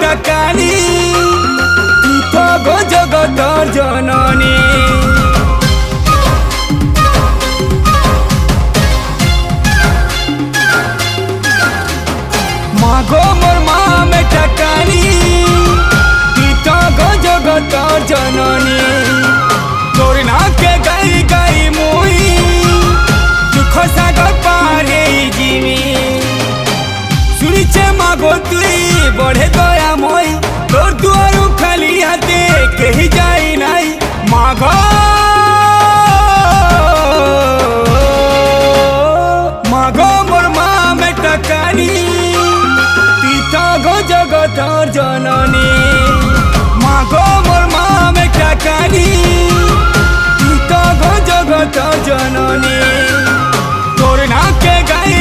টাকানি তুই তো গো জগতর জননী মাগো মোর মা টাকানি তুই তো গো জগতর জননী তোর নাকে গাই গাই মুই দুঃখ সাগর পারে জিমি শুনিছে মাগো তুই বড়ে দয়াময় তোর দুয়ারু খালি হাতে কেহি যাই নাই মাগো মাগো মোর মা টাকানি তুই তো গো জগতর জননী মাগো মোর মা টাকানি তুই তো গো জগতর জননী তোর নাকে গাই